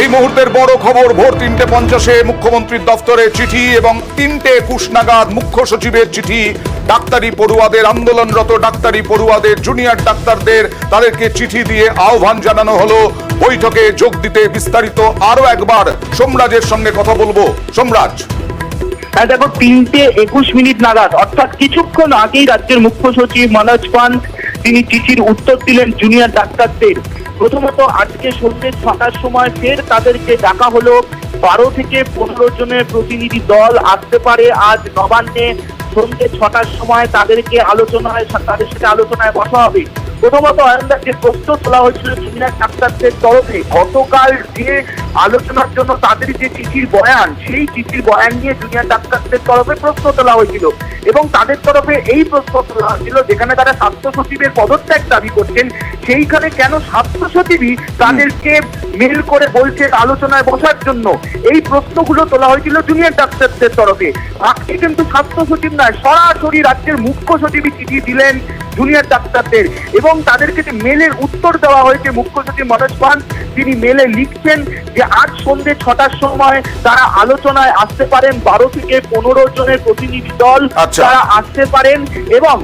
এই মুহূর্তের বড় খবর, ভোর ৩:৫০ মুখ্যমন্ত্রীর দফতরে চিঠি এবং ৩:২১ নাগাদ মুখ্য সচিবের চিঠি। ডাক্তারি পড়ুয়াদের, আন্দোলনরত ডাক্তারি পড়ুয়াদের, জুনিয়র ডাক্তারদের তাদেরকে চিঠি দিয়ে আহ্বান জানানো হলো বৈঠকে যোগ দিতে। বিস্তারিত আরো একবার সোমরাজের সঙ্গে কথা বলবো। সোমরাজ, হ্যাঁ দেখো, ৩:২১ নাগাদ অর্থাৎ কিছুক্ষণ আগেই রাজ্যের মুখ্য সচিব মনোজ পান তিনি চিঠির উত্তর দিলেন জুনিয়র ডাক্তারদের। প্রথমত আজকে সন্ধ্যে ৬টার সময় ফের তাদেরকে ডাকা হলো। ১২ থেকে ১৫ জনের প্রতিনিধি দল আসতে পারে আজ নবান্নে। সন্ধ্যে ৬টার সময় তাদের সাথে আলোচনায় বসা হবে। প্রথমত যে প্রশ্ন তোলা হয়েছিল জুনিয়র ডাক্তারদের তরফে, গতকাল যে আলোচনার জন্য তাদের যে চিঠির বয়ান, সেই চিঠির বয়ান নিয়ে জুনিয়র ডাক্তারদের তরফে প্রশ্ন তোলা হয়েছিল এবং তাদের তরফে এই প্রশ্ন তোলা হয়েছিল যেখানে তারা স্বাস্থ্য সচিবের পদত্যাগ দাবি করছেন, সেইখানে কেন স্বাস্থ্য সচিবই তাদেরকে মেল করে বলছেন আলোচনায় বসার জন্য। এই প্রশ্নগুলো তোলা হয়েছিল জুনিয়র ডাক্তারদের তরফে। আজকে কিন্তু স্বাস্থ্য সচিব নয়, সরাসরি রাজ্যের মুখ্য সচিবই চিঠি দিলেন জুনিয়র ডাক্তারদের এবং তাদেরকে যে মেলের উত্তর দেওয়া হয়েছে মুখ্য সচিব মনোজ পান, তিনি মেলে লিখছেন যে আজ সন্ধ্যে ৬টার সময় তারা আলোচনায় আসতে পারেন। ১২ থেকে ১৫ জনের প্রতিনিধি দল তারা আসতে পারেন এবং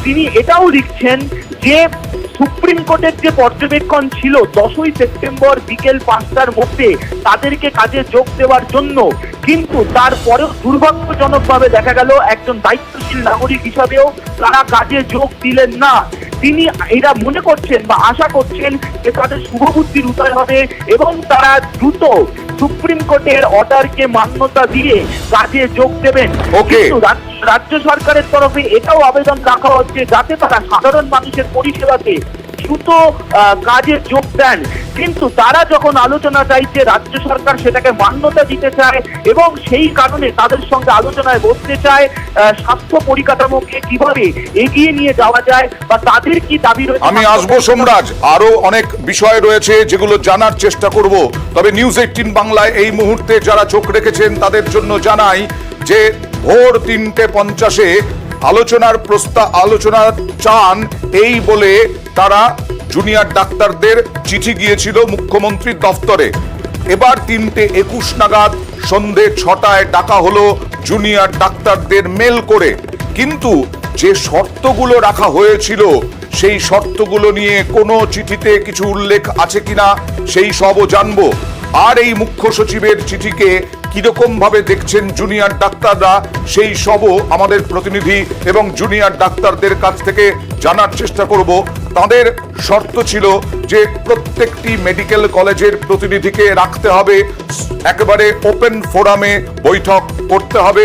তিনি এটাও লিখছেন যে সুপ্রিম কোর্টের যে পর্যবেক্ষণ ছিল 10ই সেপ্টেম্বর বিকেল ৫টার মধ্যে তাদেরকে কাজে যোগ দেওয়ার জন্য, কিন্তু তারপরেও দুর্ভাগ্যজনকভাবে দেখা গেল একজন দায়িত্বশীল নাগরিক হিসাবেও তারা কাজে যোগ দিলেন না। তিনি এরা মনে করছেন বা আশা করছেন যে তাদের শুভবুদ্ধির উদয় হবে এবং তারা দ্রুত সুপ্রিম কোর্টের অর্ডারকে মান্যতা দিয়ে কাজে যোগ দেবেন। কিন্তু রাজ্য সরকারের তরফে এটাও আবেদন রাখা হচ্ছে যাতে তারা সাধারণ মানুষের পরিষেবাতে দ্রুত কাজে যোগ দেন। কিন্তু তারা যখন আলোচনা চাইছে, রাজ্য সরকার সেটাকে মান্যতা দিতে চায় এবং সেই কারণে তাদের সঙ্গে আলোচনায় বসতে চায় স্বাস্থ্য পরিকাঠামোকে কিভাবে এগিয়ে নিয়ে যাওয়া যায় বা তাদের কি দাবি রয়েছে। আমি আসবো সোমরাজ, আরো অনেক বিষয় রয়েছে যেগুলো জানার চেষ্টা করব। তবে নিউজ 18 বাংলায় এই মুহূর্তে যারা চোখ রেখেছেন তাদের জন্য জানাই যে ভোর ৩:৫০ আলোচনা চান এই বলে তারা জুনিয়র ডাক্তারদের চিঠি গিয়েছিল মুখ্যমন্ত্রীর দফতরে। এবার ৩:২১ নাগাদ সন্ধে ৬টায় ডাকা হলো জুনিয়র ডাক্তারদের মেল করে। কিন্তু যে শর্তগুলো রাখা হয়েছিল সেই শর্তগুলো নিয়ে কোনো চিঠিতে কিছু উল্লেখ আছে কিনা সেই সবও জানবো। আর এই মুখ্য সচিবের চিঠিকে কিরকম ভাবে দেখছেন জুনিয়র ডাক্তাররা সেই সবও আমাদের প্রতিনিধি এবং জুনিয়র ডাক্তারদের কাছ থেকে জানার চেষ্টা করব। তাদের শর্ত ছিল যে প্রত্যেকটি মেডিকেল কলেজের প্রতিনিধিকে রাখতে হবে, একেবারে ওপেন ফোরামে বৈঠক করতে হবে।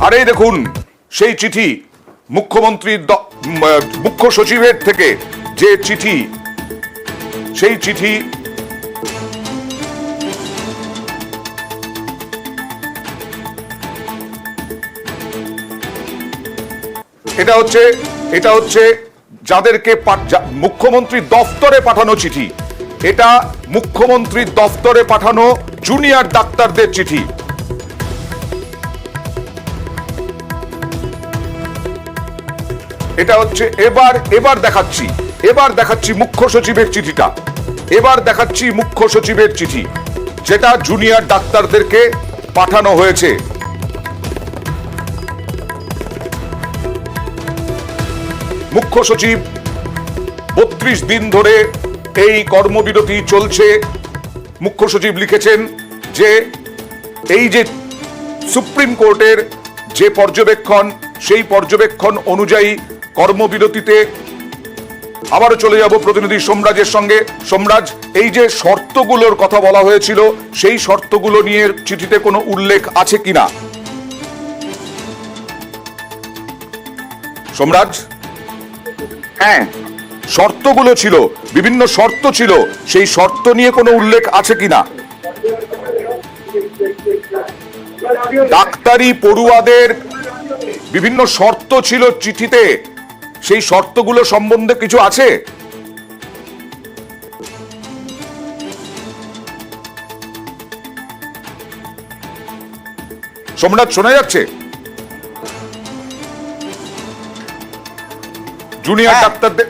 আর এই দেখুন সেই চিঠি, মুখ্য সচিবের থেকে যে চিঠি, সেই চিঠি এটা হচ্ছে যাদেরকে মুখ্যমন্ত্রীর দফতরে পাঠানো চিঠি। এটা মুখ্যমন্ত্রীর দফতরে পাঠানো জুনিয়র ডাক্তারদের চিঠি। এটা হচ্ছে এবার দেখাচ্ছি মুখ্য সচিবের চিঠিটা। এবার দেখাচ্ছি মুখ্য সচিবের চিঠি যেটা জুনিয়র ডাক্তারদেরকে পাঠানো হয়েছে। মুখ্য সচিব ৩২ দিন ধরে এই কর্মবিরতি চলছে। মুখ্য সচিব লিখেছেন যে এই যে সুপ্রিম কোর্টের যে পর্যবেক্ষণ, সেই পর্যবেক্ষণ অনুযায়ী কর্মবিরতিতে। আবারও চলে যাব প্রতিনিধি সোমরাজের সঙ্গে। সোমরাজ, এই যে শর্তগুলোর কথা বলা হয়েছিল সেই শর্তগুলো নিয়ে চিঠিতে কোনো উল্লেখ আছে কিনা? সোমরাজ, হ্যাঁ, শর্তগুলো ছিল, বিভিন্ন শর্ত ছিল, সেই শর্ত নিয়ে কোনো উল্লেখ আছে কিনা? ডাক্তারি পড়ুয়াদের বিভিন্ন শর্ত ছিল চিঠিতে, সেই শর্তগুলো সম্বন্ধে কিছু আছে? সোমনাথ, শোনা যাচ্ছে? জুনিয়র ডাক্তারদের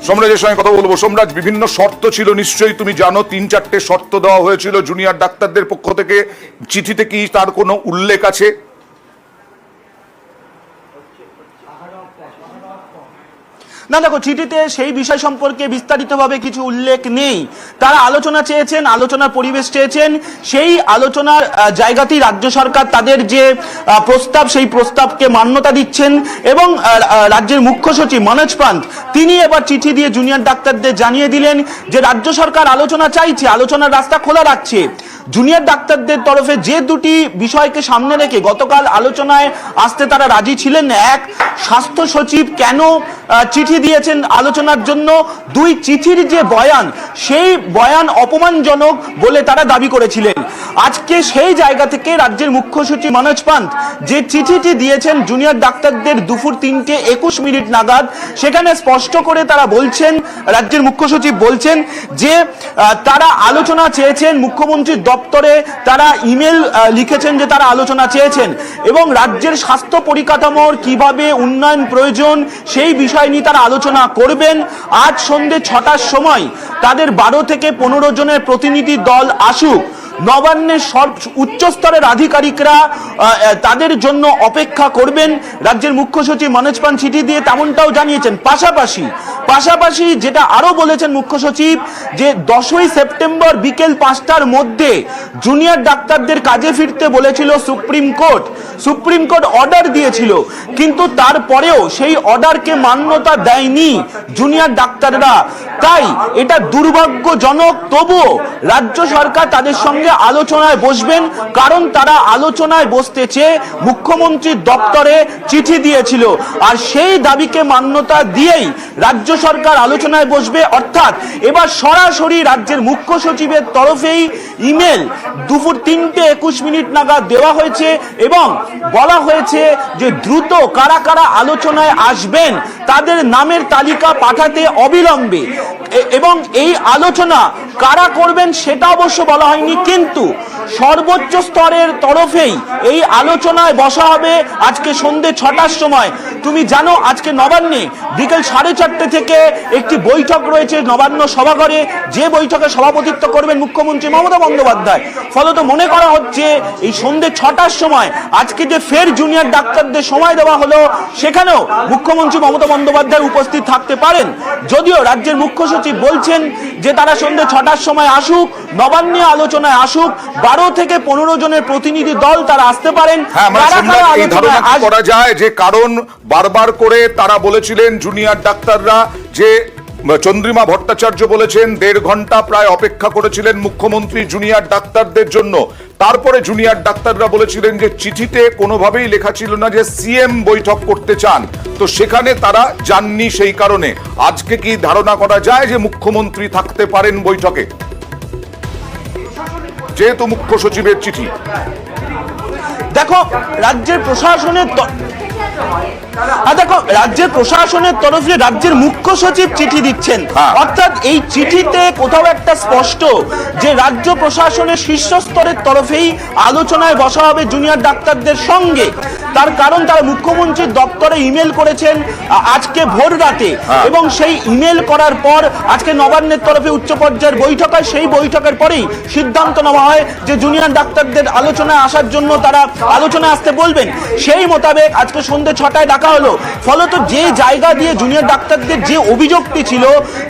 সোমরাজের সঙ্গে কথা বলবো। সোমরাজ, বিভিন্ন শর্ত ছিল নিশ্চয়ই, তুমি জানো 3-4টে শর্ত দেওয়া হয়েছিল জুনিয়র ডাক্তারদের পক্ষ থেকে। চিঠিতে কি তার কোনো উল্লেখ আছে? না দেখো, চিঠিতে সেই বিষয় সম্পর্কে বিস্তারিতভাবে কিছু উল্লেখ নেই। তারা আলোচনা চেয়েছেন, আলোচনার পরিবেশ চেয়েছেন, সেই আলোচনার জায়গাতেই রাজ্য সরকার তাদের যে প্রস্তাব সেই প্রস্তাবকে মান্যতা দিচ্ছেন এবং রাজ্যের মুখ্য সচিব মনোজ পান্থ তিনি এবার চিঠি দিয়ে জুনিয়র ডাক্তারদের জানিয়ে দিলেন যে রাজ্য সরকার আলোচনা চাইছে, আলোচনার রাস্তা খোলা রাখছে। জুনিয়র ডাক্তারদের তরফে যে দুটি বিষয়কে সামনে রেখে গতকাল আলোচনায় আসতে তারা রাজি ছিলেন না। এক, স্বাস্থ্য সচিব কেন চিঠি দিয়েছেন আলোচনার জন্য। দুই, চিঠির যে বয়ান সেই বয়ান অপমানজনক বলে তারা দাবি করেছিলেন। আজকে সেই জায়গা থেকে রাজ্যের মুখ্য সচিব মনোজ পান্থ যে চিঠিটি দিয়েছেন জুনিয়র ডাক্তারদের দুপুর 3:21 নাগাদ, সেখানে স্পষ্ট করে তারা বলছেন, রাজ্যের মুখ্য সচিব বলছেন যে তারা আলোচনা চেয়েছেন, মুখ্যমন্ত্রীর দপ্তরে তারা ইমেল লিখেছেন যে তারা আলোচনা চেয়েছেন এবং রাজ্যের স্বাস্থ্য পরিকাঠামোর কিভাবে উন্নয়ন প্রয়োজন সেই বিষয় নিয়ে তারা আলোচনা করবেন। আজ সন্ধ্যে 6টার সময় তাদের 12 থেকে 15 জনের প্রতিনিধি দল আসুক। নবান্নের উচ্চ স্তরের আধিকারিকরা তাদের জন্য অপেক্ষা করবেন। রাজ্যের মুখ্য সচিব মনোজ পান চিঠি দিয়ে তেমনটাও জানিয়েছেন। পাশাপাশি যেটা আরো বলেছেন মুখ্য সচিব যে 10ই সেপ্টেম্বর বিকেল 5টার মধ্যে জুনিয়র ডাক্তারদের কাজে ফিরতে বলেছিল সুপ্রিম কোর্ট অর্ডার দিয়েছিল, কিন্তু তারপরেও সেই অর্ডারকে মান্যতা দেয়নি জুনিয়র ডাক্তাররা। তাই এটা দুর্ভাগ্যজনক, তবুও রাজ্য সরকার তাদের সঙ্গে আলোচনায় বসবেন, কারণ তারা আলোচনায় বসতে চেয়ে মুখ্যমন্ত্রীর দপ্তরে চিঠি দিয়েছিল। আর সেই দাবিকে মান্যতা দিয়েই রাজ্য সরকার আলোচনায় বসবে। অর্থাৎ এবার সরাসরি রাজ্যের মুখ্য সচিবের তরফেই ইমেল দুপুর 3:21 নাগাদ দেওয়া হয়েছে এবং বলা হয়েছে যে দ্রুত কারা কারা আলোচনায় আসবেন তাদের নামের তালিকা পাঠাতে অবিলম্বে। এবং এই আলোচনা কারা করবেন সেটা অবশ্য বলা হয়নি, কিন্তু সর্বোচ্চ স্তরের তরফেই এই আলোচনায় বসা হবে আজকে সন্ধ্যে 6টার সময়। তুমি জানো আজকে নবান্নে বিকেল 4:30 থেকে একটি বৈঠক রয়েছে নবান্ন সভাঘরে, যে বৈঠকে সভাপতিত্ব করবেন মুখ্যমন্ত্রী মমতা বন্দ্যোপাধ্যায়। ফলত মনে করা হচ্ছে এই সন্ধ্যে 6টার সময় আজকে যে ফের জুনিয়র ডাক্তারদের সময় দেওয়া হলো সেখানেও মুখ্যমন্ত্রী মমতা বন্দ্যোপাধ্যায় উপস্থিত থাকতে পারেন। যদিও রাজ্যের মুখ্য সচিব বলছেন যে তারা সন্ধ্যে 6টার সময় আসুক, নবান্নে আলোচনায় আসুক, 12 থেকে 15 জনের প্রতিনিধি দল তারা আসতে পারেন। করা যায় যে কারণ বারবার করে তারা বলেছিলেন জুনিয়র ডাক্তাররা যে চন্দ্রিমা ভট্টাচার্য বলেছেন 1.5 ঘন্টা প্রায় অপেক্ষা করেছিলেন মুখ্যমন্ত্রী জুনিয়র ডাক্তারদের জন্য। তারপরে জুনিয়র ডাক্তাররা বলেছিলেন যে চিঠিতে কোনোভাবেই লেখা ছিল না যে সিএম বৈঠক করতে চান, তো সেখানে তারা যাননি। সেই কারণে আজকে কি ধারণা করা যায় যে মুখ্যমন্ত্রী থাকতে পারেন বৈঠকে, যেহেতু মুখ্য সচিবের চিঠি? দেখো রাজ্যের প্রশাসনের তরফে রাজ্যের মুখ্য সচিব চিঠি দিচ্ছেন, অর্থাৎ এই চিঠিতে কোথাও একটা স্পষ্ট যে রাজ্য প্রশাসনের শীর্ষ স্তরের তরফেই আলোচনায় বসা হবে জুনিয়র ডাক্তারদের সঙ্গে। তার কারণ তারা মুখ্যমন্ত্রীর দপ্তরে ইমেল করেছেন আজকে ভোর রাতে এবং সেই ইমেল করার পর আজকে নবান্নের তরফে উচ্চ পর্যায়ের বৈঠক হয়। সেই বৈঠকের পরেই সিদ্ধান্ত নেওয়া হয় যে জুনিয়র ডাক্তারদের আলোচনায় আসার জন্য তারা আলোচনায় আসতে বলবেন। সেই মোতাবেক আজকে সন্ধ্যে 6টায় ডাকা হলো। ফলত যে জায়গা দিয়ে জুনিয়র ডাক্তারদের যে অভিযোগটি ছিল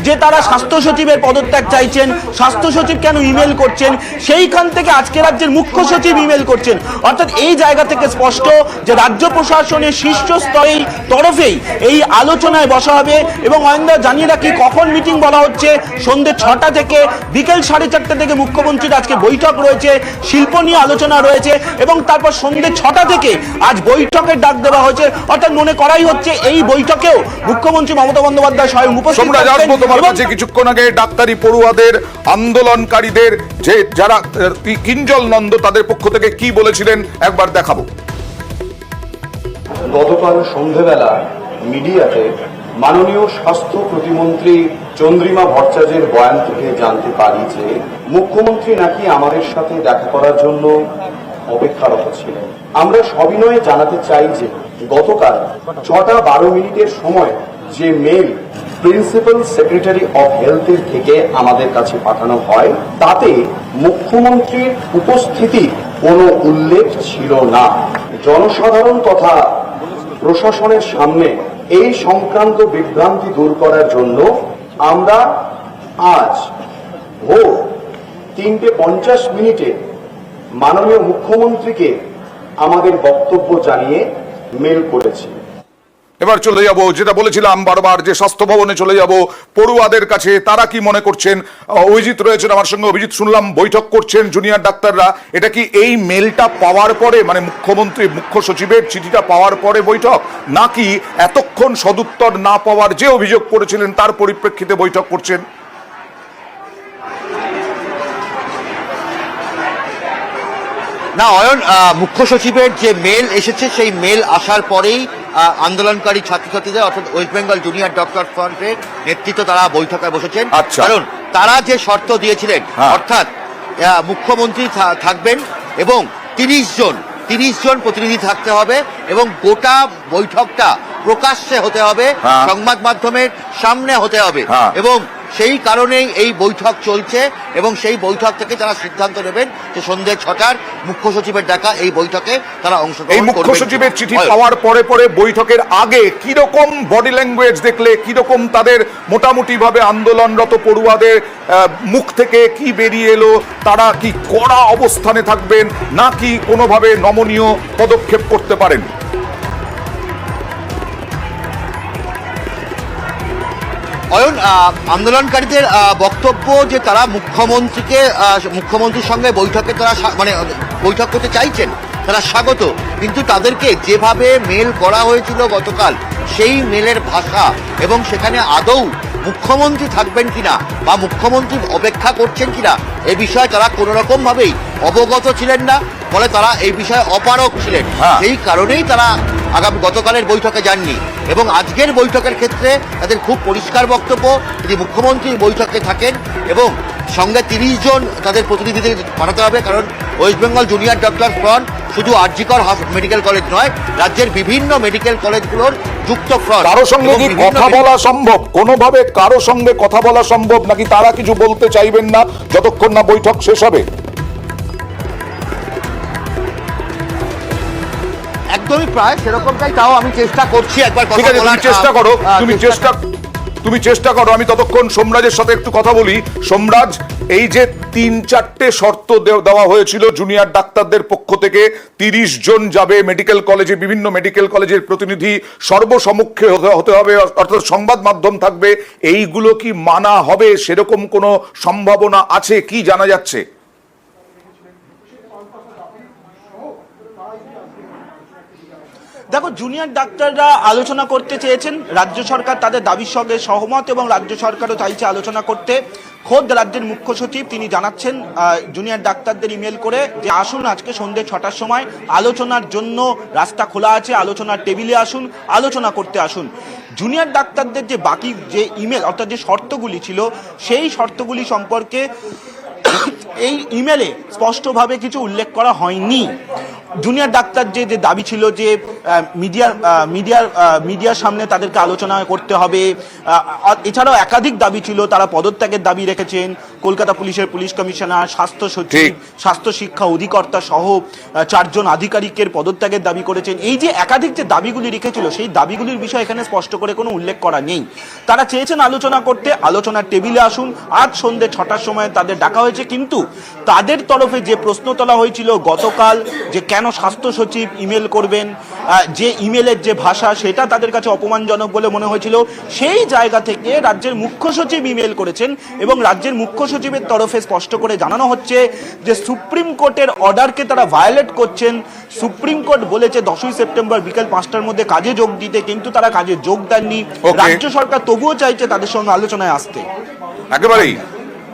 যে তারা স্বাস্থ্য সচিবের পদত্যাগ চাইছেন, স্বাস্থ্য সচিব কেন ইমেল করছেন, সেইখান থেকে আজকে রাজ্যের মুখ্য সচিব ইমেল করছেন। অর্থাৎ এই জায়গা থেকে স্পষ্ট যে রাজ্য প্রশাসনের শীর্ষ স্তরের তরফেই এই আলোচনায় বসা হবে। এবং অয়নদা জানিয়ে রাখি কখন মিটিং বলা হচ্ছে, সন্ধ্যে 6টা থেকে বিকেল 4:30 থেকে মুখ্যমন্ত্রীর আজকে বৈঠক রয়েছে, শিল্প নিয়ে আলোচনা রয়েছে এবং তারপর সন্ধ্যে 6টা থেকে আজ বৈঠকের ডাক দেওয়া হয়েছে। অর্থাৎ মনে করাই হচ্ছে এই বৈঠকেও মুখ্যমন্ত্রী মমতা বন্দ্যোপাধ্যায় স্বয়ং উপস্থিত থাকবেন। কিছুক্ষণ আগে ডাক্তারি পড়ুয়াদের আন্দোলনকারীদের যে যারা কিঞ্জল নন্দ তাদের পক্ষ থেকে কি বলেছিলেন একবার দেখাবো। গতকাল সন্ধ্যেবেলা মিডিয়াতে মাননীয় স্বাস্থ্য প্রতিমন্ত্রী চন্দ্রিমা ভট্টাচার্যের বয়ান থেকে জানতে পারি যে মুখ্যমন্ত্রী নাকি আমাদের সাথে দেখা করার জন্য অপেক্ষারত ছিলেন। আমরা সবিনয়ে জানাতে চাই যে গতকাল 6টা 12 মিনিটের সময় যে মেল প্রিন্সিপাল সেক্রেটারি অফ হেলথের থেকে আমাদের কাছে পাঠানো হয়, তাতে মুখ্যমন্ত্রীর উপস্থিতির কোনো উল্লেখ ছিল না। জনসাধারণ তথা প্রশাসনের সামনে এই সংক্রান্ত বিভ্রান্তি দূর করার জন্য আমরা আজ ভোর 3:50 মাননীয় মুখ্যমন্ত্রীকে আমাদের বক্তব্য জানিয়ে মেল করেছি। এবার চলে যাব, যেটা বলেছিলাম বারবার, যে স্বাস্থ্য ভবনে চলে যাব পড়ুয়াদের কাছে। তারা কি মনে করছেন? অভিজিৎ রয়েছেন আমার সঙ্গে। অভিজিৎ, শুনলাম বৈঠক করছেন জুনিয়র ডাক্তাররা। এটা কি এই মেলটা পাওয়ার পরে, মানে মুখ্যমন্ত্রী মুখ্য সচিবের চিঠিটা পাওয়ার পরে বৈঠক, নাকি এতক্ষণ সদুত্তর না পাওয়ার যে অভিযোগ করেছিলেন তার পরিপ্রেক্ষিতে বৈঠক করছেন? না অয়ন, মুখ্য সচিবের যে মেল এসেছে সেই মেল আসার পরেই আন্দোলনকারী ছাত্রছাত্রীদের অর্থাৎ ওয়েস্ট বেঙ্গল জুনিয়র ডক্টর ফ্রন্টের নেতৃত্ব তারা বৈঠকে বসেছেন। আচ্ছা। কারণ তারা যে শর্ত দিয়েছিলেন, অর্থাৎ মুখ্যমন্ত্রী থাকবেন এবং 30 জন প্রতিনিধি থাকতে হবে এবং গোটা বৈঠকটা প্রকাশ্যে হতে হবে, সংবাদ মাধ্যমের সামনে হতে হবে, এবং সেই কারণেই এই বৈঠক চলছে এবং সেই বৈঠক থেকে তারা সিদ্ধান্ত নেবেন যে সন্ধ্যে 6টার মুখ্য সচিবের ডাকা এই বৈঠকে তারা অংশগ্রহণ করবেন। এই মুখ্য সচিবের চিঠি পাওয়ার পরে পরে বৈঠকের আগে কিরকম বডি ল্যাঙ্গুয়েজ দেখলে, কিরকম তাদের মোটামুটি ভাবে আন্দোলনরত পড়ুয়াদের মুখ থেকে কি বেরিয়ে এলো? তারা কি কড়া অবস্থানে থাকবেন, নাকি কোনোভাবে নমনীয় পদক্ষেপ করতে পারেন? অয়ন, আন্দোলনকারীদের বক্তব্য যে তারা মুখ্যমন্ত্রীর সঙ্গে বৈঠকে তারা বৈঠক করতে চাইছেন, তারা স্বাগত, কিন্তু তাদেরকে যেভাবে মেল করা হয়েছিল গতকাল, সেই মেলের ভাষা এবং সেখানে আদৌ মুখ্যমন্ত্রী থাকবেন কিনা বা মুখ্যমন্ত্রী অপেক্ষা করছেন কিনা এ বিষয়ে তারা কোনো রকম ভাবেই অবগত ছিলেন না, ফলে তারা এই বিষয়ে অপারগ ছিলেন। সেই কারণেই তারা গতকালের বৈঠকে যাননি এবং আজকের বৈঠকের ক্ষেত্রে তাদের খুব পরিষ্কার বক্তব্য, যদি মুখ্যমন্ত্রী বৈঠকে থাকেন এবং সঙ্গে 30 জন তাদের প্রতিনিধিদের পাঠাতে হবে, কারণ West Bengal junior doctor front শুধু আরজিকর মেডিকেল কলেজ নয়, রাজ্যের বিভিন্ন মেডিকেল কলেজগুলোর যুক্ত ফ্রন্ট। কারো সঙ্গে কি কথা বলা সম্ভব? কোনোভাবে কারো সঙ্গে কথা বলা সম্ভব, নাকি তারা কিছু বলতে চাইবেন না যতক্ষণ না বৈঠক শেষ হবে? একদমই প্রায় সেরকমটাই, তাও আমি চেষ্টা করছি একবার কথা বলার। তুমি চেষ্টা করো, আমি ততক্ষণ সোমরাজের সাথে একটু কথা বলি। সোমরাজ, এই যে 3-4টে শর্ত দেওয়া হয়েছিল জুনিয়র ডাক্তারদের পক্ষ থেকে, 30 জন যাবে মেডিকেল কলেজে, বিভিন্ন মেডিকেল কলেজের প্রতিনিধি সর্বসম্মুখে হতে হবে, অর্থাৎ সংবাদ মাধ্যম থাকবে, এইগুলো কি মানা হবে? সেরকম কোনো সম্ভাবনা আছে? কি জানা যাচ্ছে? দেখো, জুনিয়র ডাক্তাররা আলোচনা করতে চেয়েছেন, রাজ্য সরকার তাদের দাবির সঙ্গে সহমত এবং রাজ্য সরকারও চাইছে আলোচনা করতে। খোদ রাজ্যের মুখ্য সচিব তিনি জানাচ্ছেন জুনিয়র ডাক্তারদের ইমেল করে যে আসুন আজকে সন্ধ্যে 6টার সময় আলোচনার জন্য রাস্তা খোলা আছে, আলোচনার টেবিলে আসুন, আলোচনা করতে আসুন। জুনিয়র ডাক্তারদের যে বাকি যে ইমেল অর্থাৎ যে শর্তগুলি ছিল, সেই শর্তগুলি সম্পর্কে এই ইমেলে স্পষ্টভাবে কিছু উল্লেখ করা হয়নি। জুনিয়র ডাক্তার যে দাবি ছিল যে মিডিয়ার সামনে তাদেরকে আলোচনা করতে হবে, এছাড়াও একাধিক দাবি ছিল। তারা পদত্যাগের দাবি রেখেছেন, কলকাতা পুলিশের পুলিশ কমিশনার, স্বাস্থ্য সচিব, স্বাস্থ্য শিক্ষা অধিকর্তা সহ 4 জন আধিকারিকের পদত্যাগের দাবি করেছেন। এই যে একাধিক যে দাবিগুলি রেখেছিল, সেই দাবিগুলির বিষয়ে এখানে স্পষ্ট করে কোনো উল্লেখ করা নেই। তারা চেয়েছেন আলোচনা করতে, আলোচনার টেবিলে আসুন। আজ সন্ধ্যে 6টার সময় তাদের ডাকা হয়েছে, কিন্তু তাদের তরফে যে প্রশ্ন তোলা হয়েছিল গতকাল যে কেন স্বাস্থ্য সচিব ইমেল করবেন, যে ইমেলের যে ভাষা সেটা তাদের কাছে অপমানজনক বলে মনে হয়েছিল, সেই জায়গা থেকে রাজ্যের মুখ্য সচিব ইমেল করেছেন এবং রাজ্যের মুখ্য সচিবের তরফে স্পষ্ট করে জানানো হচ্ছে যে সুপ্রিম কোর্টের অর্ডারকে তারা ভায়োলেট করছেন। সুপ্রিম কোর্ট বলেছে 10ই সেপ্টেম্বর বিকেল 5টার মধ্যে কাজে যোগ দিতে, কিন্তু তারা কাজে যোগ দেননি। রাজ্য সরকার তবুও চাইছে তাদের সঙ্গে আলোচনায় আসতে। একেবারেই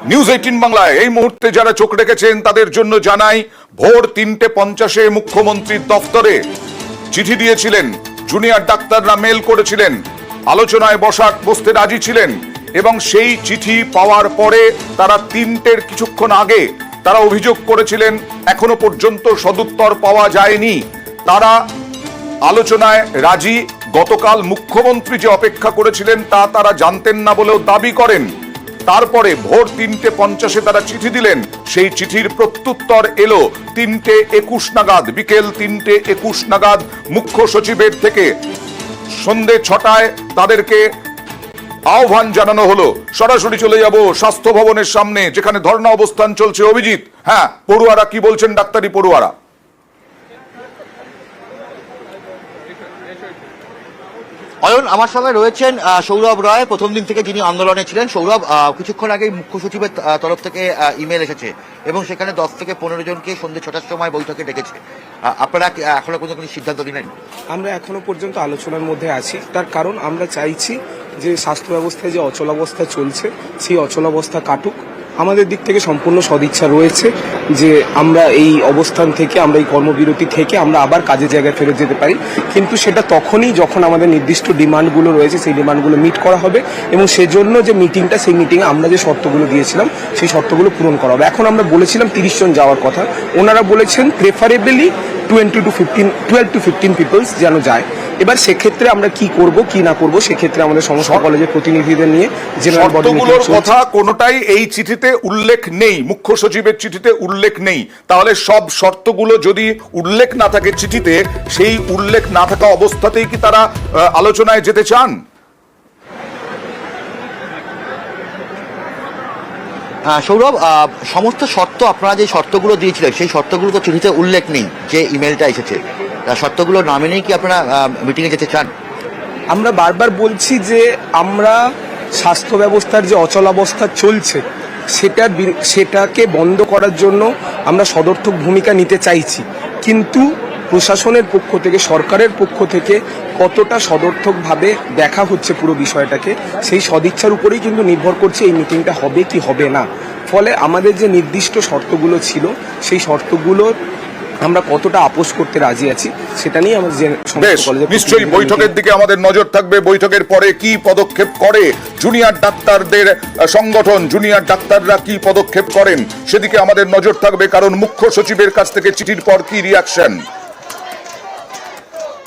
নিউজ 18 বাংলায় এই মুহূর্তে যারা চোখ রেখেছেন তাদের জন্য জানাই, ভোর 3:50 মুখ্যমন্ত্রীর দফতরে চিঠি দিয়েছিলেন, জুনিয়র ডাক্তাররা মেল করেছিলেন, আলোচনায় বসতে রাজি ছিলেন এবং সেই চিঠি পাওয়ার পরে তারা 3টের কিছুক্ষণ আগে তারা অভিযোগ করেছিলেন এখনো পর্যন্ত সদুত্তর পাওয়া যায়নি। তারা আলোচনায় রাজি, গতকাল মুখ্যমন্ত্রী যে অপেক্ষা করেছিলেন তা তারা জানতেন না বলেও দাবি করেন। তারপরে ভোর 3:50 তারা চিঠি দিলেন। সেই চিঠির প্রত্যুত্তর এলো 3:21 নাগাদ, বিকেল 3:21 নাগাদ মুখ্য সচিবের থেকে। সন্ধে 6টায় তাদেরকে আহ্বান জানানো হলো। সরাসরি চলে যাব স্বাস্থ্য ভবনের সামনে, যেখানে ধর্ণা অবস্থান চলছে। অভিজিৎ, হ্যাঁ, পড়ুয়ারা কি বলছেন? ডাক্তারি পড়ুয়ারা অয়ন, আমার সঙ্গে রয়েছেন সৌরভ রায়, প্রথম দিন থেকে যিনি আন্দোলনে ছিলেন। সৌরভ, কিছুক্ষণ আগেই মুখ্য সচিবের তরফ থেকে ইমেল এসেছে এবং সেখানে 10 থেকে 15 জনকে সন্ধ্যে 6টার সময় বৈঠকে ডেকেছে। আপনারা এখনো পর্যন্ত কোনো সিদ্ধান্ত নিলেন? আমরা এখনো পর্যন্ত আলোচনার মধ্যে আছি। তার কারণ আমরা চাইছি যে স্বাস্থ্য ব্যবস্থায় যে অচলাবস্থা চলছে সেই অচলাবস্থা কাটুক। আমাদের দিক থেকে সম্পূর্ণ সদিচ্ছা রয়েছে যে আমরা এই অবস্থান থেকে, আমরা এই কর্মবিরতি থেকে আমরা আবার কাজের জায়গায় ফেরত যেতে পারি, কিন্তু সেটা তখনই যখন আমাদের নির্দিষ্ট ডিমান্ডগুলো রয়েছে সেই ডিমান্ডগুলো মিট করা হবে এবং সেজন্য যে মিটিংটা, সেই মিটিংয়ে আমরা যে শর্তগুলো দিয়েছিলাম সেই শর্তগুলো পূরণ করা হবে। এখন আমরা বলেছিলাম 30 জন যাওয়ার কথা, ওনারা বলেছেন প্রেফারেবলি 12 to 15 পিপলস যেন যায়। এবার সেক্ষেত্রে আমরা কি করব কি না করব, সেক্ষেত্রে আমাদের সমস্ত কলেজের প্রতিনিধিদের নিয়ে জেনারেল বডি মিটিং শর্তগুলোর চলছে। কথা কোনোটাই এই চিঠিতে উল্লেখ নেই, মুখ্য সচিবের চিঠিতে উল্লেখ নেই। তাহলে সব শর্তগুলো যদি উল্লেখ না থাকে চিঠিতে, সেই উল্লেখ না থাকা অবস্থাতেই কি তারা আলোচনায় যেতে চান? সৌরভ, সমস্ত শর্ত, আপনারা যে শর্তগুলো দিয়েছিলেন সেই শর্তগুলো তো চিঠিতে উল্লেখ নেই, যে ইমেলটা এসেছে। শর্তগুলো না মেনেই কি আপনারা মিটিংয়ে যেতে চান? আমরা বারবার বলছি যে আমরা স্বাস্থ্য ব্যবস্থার যে অচলাবস্থা চলছে সেটাকে বন্ধ করার জন্য আমরা সদর্থক ভূমিকা নিতে চাইছি, কিন্তু প্রশাসনের পক্ষ থেকে, সরকারের পক্ষ থেকে কতটা সদর্থকভাবে দেখা হচ্ছে পুরো বিষয়টাকে, সেই সদিচ্ছার উপরেই কিন্তু নির্ভর করছে এই মিটিংটা হবে কি হবে না। ফলে আমাদের যে নির্দিষ্ট শর্তগুলো ছিল সেই শর্তগুলো আমরা কতটা আপোষ করতে রাজি আছি সেটা নিয়ে আমাদের বেশ, নিশ্চয়ই বৈঠকের দিকে আমাদের নজর থাকবে। বৈঠকের পরে কি পদক্ষেপ করে জুনিয়র ডাক্তারদের সংগঠন, জুনিয়র ডাক্তাররা কি পদক্ষেপ করেন সেদিকে আমাদের নজর থাকবে, কারণ মুখ্য সচিবের কাছ থেকে চিঠির পর কি রিয়াকশন।